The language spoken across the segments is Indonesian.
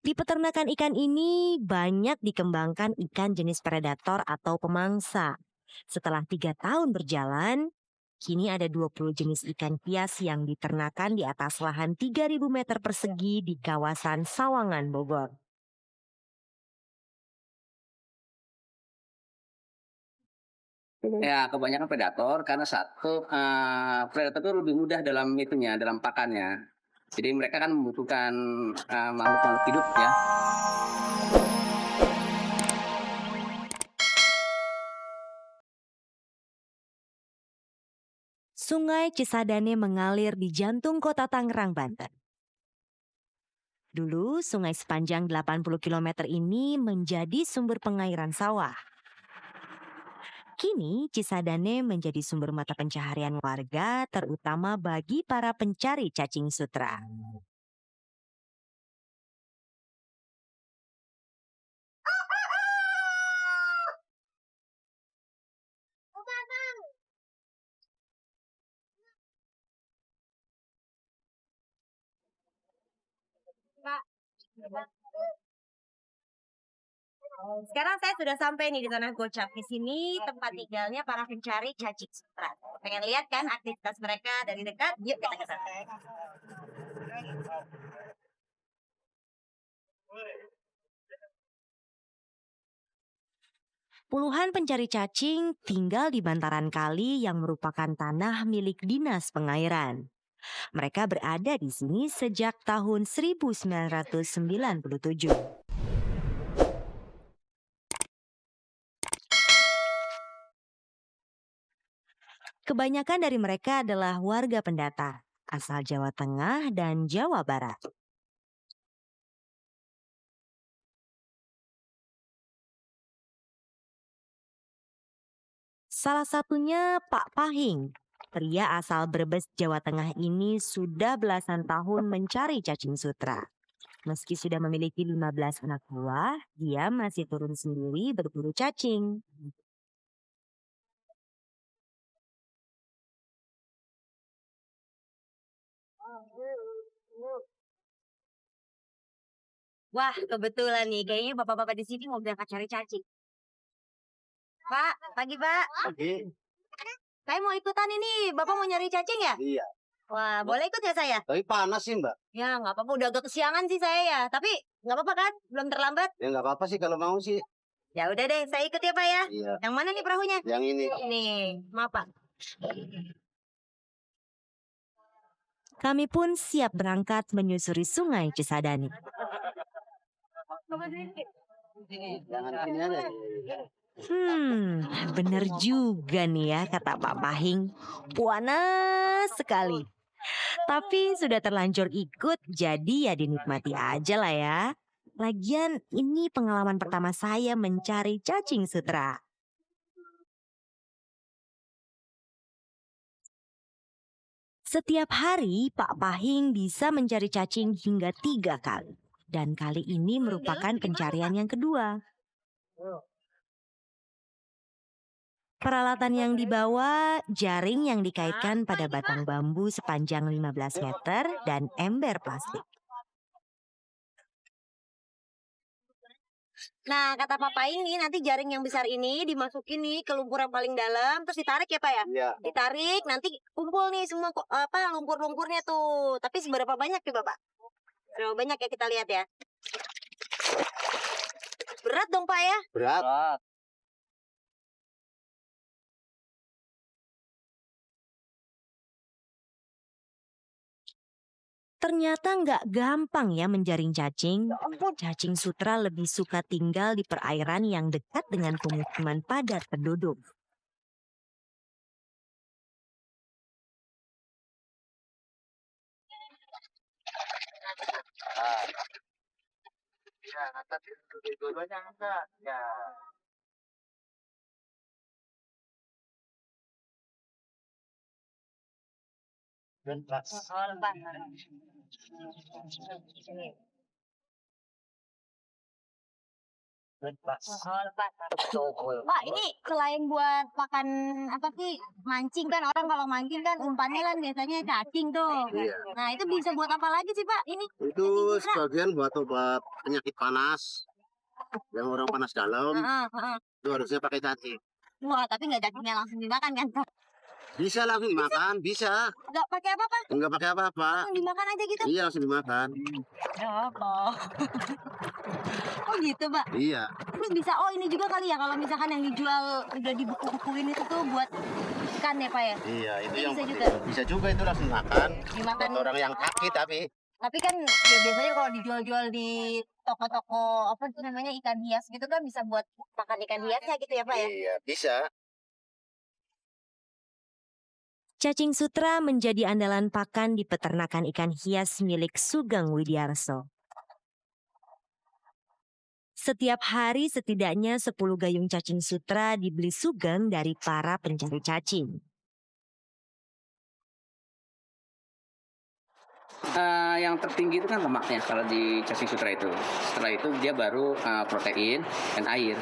Di peternakan ikan ini banyak dikembangkan ikan jenis predator atau pemangsa. Setelah 3 tahun berjalan, kini ada 20 jenis ikan hias yang diternakan di atas lahan 3.000 meter persegi di kawasan Sawangan, Bogor. Ya, kebanyakan predator karena satu, predator itu lebih mudah dalam itunya, dalam pakannya. Jadi mereka kan membutuhkan, makhluk-makhluk hidup ya. Sungai Cisadane mengalir di jantung kota Tangerang, Banten. Dulu, sungai sepanjang 80 kilometer ini menjadi sumber pengairan sawah. Kini, Cisadane menjadi sumber mata pencaharian warga, terutama bagi para pencari cacing sutra. Sekarang saya sudah sampai nih di Tanah Gocap. Di sini tempat tinggalnya para pencari cacing sutra. Pengen lihat kan aktivitas mereka dari dekat? Yuk kita ke sana. Puluhan pencari cacing tinggal di bantaran kali yang merupakan tanah milik Dinas Pengairan. Mereka berada di sini sejak tahun 1997. Kebanyakan dari mereka adalah warga pendatang, asal Jawa Tengah dan Jawa Barat. Salah satunya Pak Pahing. Pria asal Brebes, Jawa Tengah ini sudah belasan tahun mencari cacing sutra. Meski sudah memiliki 15 anak buah, dia masih turun sendiri berburu cacing. Wah, kebetulan nih, kayaknya bapak-bapak di sini mau berangkat cari cacing. Pak, pagi Pak. Oke, Saya mau ikutan ini, Bapak mau nyari cacing ya? iya. Wah, boleh ikut ya saya? Tapi panas sih, Mbak. Ya, nggak apa-apa, udah agak kesiangan sih saya ya. Tapi nggak apa-apa kan? Belum terlambat? Ya nggak apa-apa sih kalau mau sih. Ya udah deh, saya ikut ya Pak ya. Iya. Yang mana nih perahunya? Yang ini. Ini, maaf Pak. Kami pun siap berangkat menyusuri sungai Cisadane. Jangan sini aja. Bener juga nih ya kata Pak Pahing. Panas sekali. Tapi sudah terlanjur ikut, jadi ya dinikmati aja lah ya. Lagian ini pengalaman pertama saya mencari cacing sutra. Setiap hari Pak Pahing bisa mencari cacing hingga 3 kali. Dan kali ini merupakan pencarian yang kedua. Peralatan yang dibawa, jaring yang dikaitkan pada batang bambu sepanjang 15 meter dan ember plastik. Nah, kata Papa ini nanti jaring yang besar ini dimasukin nih ke lumpur yang paling dalam, terus ditarik ya Pak ya? Iya. Ditarik, nanti kumpul nih semua lumpur-lumpurnya tuh. Tapi seberapa banyak ya Bapak? Berapa banyak ya kita lihat ya? Berat dong Pak ya? Berat. Ternyata nggak gampang ya menjaring cacing. Cacing sutra lebih suka tinggal di perairan yang dekat dengan pemukiman padat penduduk. Ya, tapi dua-duanya enggak. Ya. Dan pas. Lepas. Oh, lepas. Pak, ini selain buat makan apa sih mancing kan orang kalau mancing kan umpannya kan biasanya cacing tuh. Iya. Nah itu bisa buat apa lagi sih Pak? Ini Itu sebagian buat obat penyakit panas. Yang orang panas dalam, Heeh, heeh. itu harusnya pakai cacing. Wah tapi nggak cacingnya langsung dimakan kan Pak? Bisa langsung dimakan, bisa. Nggak pakai apa Pak? Enggak pakai apa-apa. Langsung dimakan aja gitu. Iya, langsung dimakan. Ya apa? Oh gitu Pak. Iya. Terus bisa ini juga kali ya kalau misalkan yang dijual udah dibuku-bukuin itu tuh buat ikan ya Pak ya? Iya, itu Ini yang bisa penting. juga? Bisa juga itu langsung makan. Dimakan. Buat orang yang kaki tapi. Tapi kan ya biasanya kalau dijual-jual di toko-toko apa sih namanya ikan hias gitu kan bisa buat makan ikan hiasnya gitu ya Pak ya? Iya, bisa. Cacing sutra menjadi andalan pakan di peternakan ikan hias milik Sugeng Widiarso. Setiap hari setidaknya 10 gayung cacing sutra dibeli Sugeng dari para pencari cacing. Yang tertinggi itu kan lemaknya kalau di cacing sutra itu. Setelah itu dia baru protein dan air.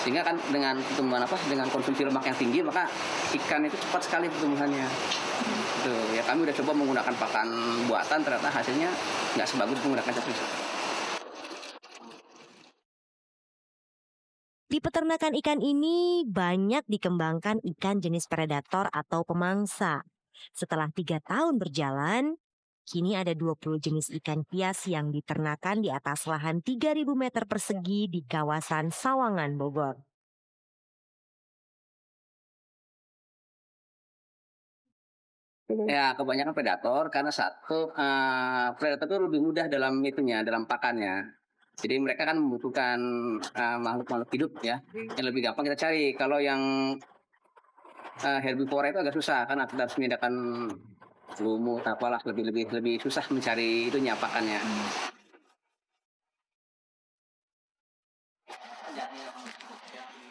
Sehingga kan dengan dengan konsumsi lemak yang tinggi maka ikan itu cepat sekali pertumbuhannya. Tuh, ya kami udah coba menggunakan pakan buatan ternyata hasilnya nggak sebagus menggunakan cacing sutra. Di peternakan ikan ini banyak dikembangkan ikan jenis predator atau pemangsa. Setelah 3 tahun berjalan, kini ada 20 jenis ikan hias yang diternakan di atas lahan 3.000 meter persegi di kawasan Sawangan, Bogor. Ya kebanyakan predator karena satu predator itu lebih mudah dalam pakannya. Jadi mereka kan membutuhkan makhluk-makhluk hidup ya yang lebih gampang kita cari. Kalau yang herbivora itu agak susah karena kita harus menyediakan lumut apalah lebih susah mencari itunya pakannya.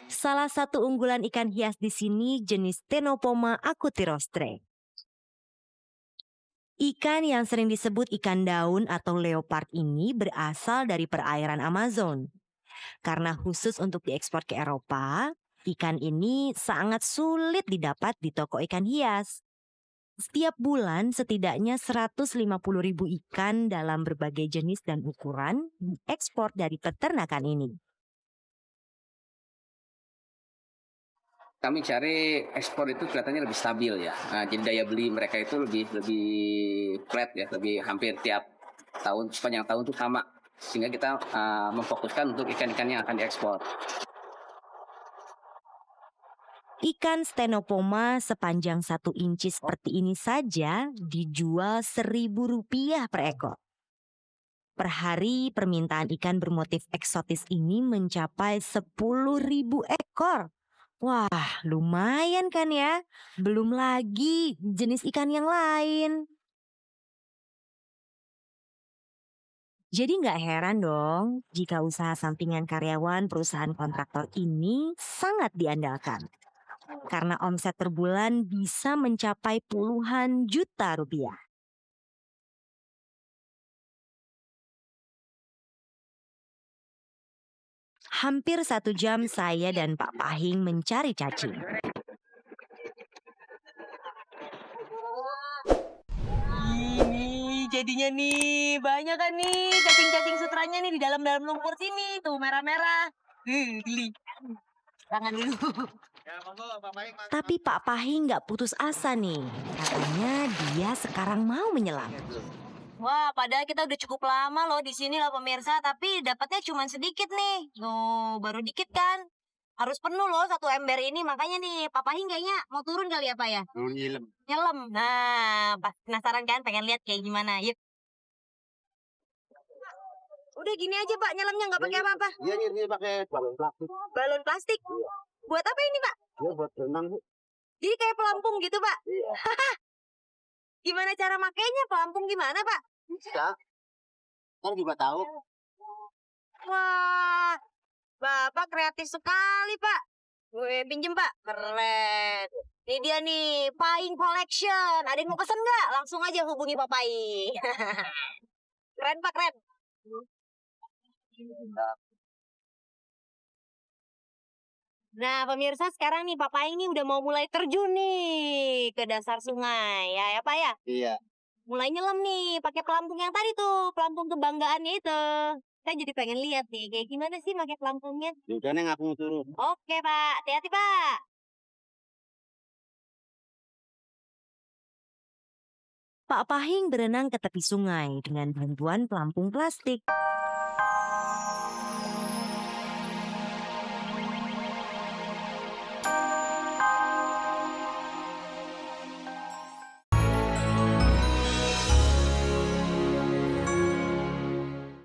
Salah satu unggulan ikan hias di sini jenis Ctenopoma acutirostre. Ikan yang sering disebut ikan daun atau leopard ini berasal dari perairan Amazon. Karena khusus untuk diekspor ke Eropa, ikan ini sangat sulit didapat di toko ikan hias. Setiap bulan setidaknya 150.000 ikan dalam berbagai jenis dan ukuran diekspor dari peternakan ini. Kami cari ekspor itu kelihatannya lebih stabil ya. Jadi daya beli mereka itu lebih flat ya, lebih hampir tiap tahun sepanjang tahun itu sama. Sehingga kita memfokuskan untuk ikan-ikan yang akan diekspor. Ikan Ctenopoma sepanjang 1 inci seperti ini saja dijual Rp1.000 per ekor. Per hari permintaan ikan bermotif eksotis ini mencapai 10.000 ekor. Wah, lumayan kan ya? Belum lagi jenis ikan yang lain. Jadi nggak heran dong jika usaha sampingan karyawan perusahaan kontraktor ini sangat diandalkan. Karena omset per bulan bisa mencapai puluhan juta rupiah. Hampir 1 jam saya dan Pak Pahing mencari cacing. Ini jadinya nih banyak kan nih cacing-cacing sutranya nih di dalam lumpur sini tuh merah-merah. Geli. Tangan dulu. Tapi Pak Pahing nggak putus asa nih. Katanya dia sekarang mau menyelam. Wah, padahal kita udah cukup lama loh di sini loh pemirsa, tapi dapatnya cuma sedikit nih. Loh, baru dikit kan? Harus penuh loh 1 ember ini, makanya nih Pak Pahing kayaknya mau turun kali ya Pak ya? Nyilam. Nyelam. Nah, pas penasaran kan pengen lihat kayak gimana. Yuk. Udah gini aja Pak, nyelamnya nggak pakai apa-apa. Iya, ini pakai balon plastik. Balon plastik. Buat apa ini Pak? Iya, buat renang. Bu. Jadi kayak pelampung gitu Pak. Iya. Gimana cara makainya? Pelampung gimana Pak? Bisa. Kan juga tahu. Wah, Bapak kreatif sekali Pak. Gue pinjem Pak. Keren. Ini dia nih, Pahing Collection. Ada yang mau pesen nggak? Langsung aja hubungi Pak Pahing. Keren Pak, keren. Nah, pemirsa sekarang nih Papa ini udah mau mulai terjun nih ke dasar sungai. Ya, ya Pak ya? Iya. Mulai nyelam nih pakai pelampung yang tadi tuh, pelampung kebanggaannya itu. Saya jadi pengen lihat nih, kayak gimana sih pakai pelampungnya. Udah neng aku mau turun. Oke, Pak. Hati-hati, Pak. Pak Pahing berenang ke tepi sungai dengan bantuan pelampung plastik.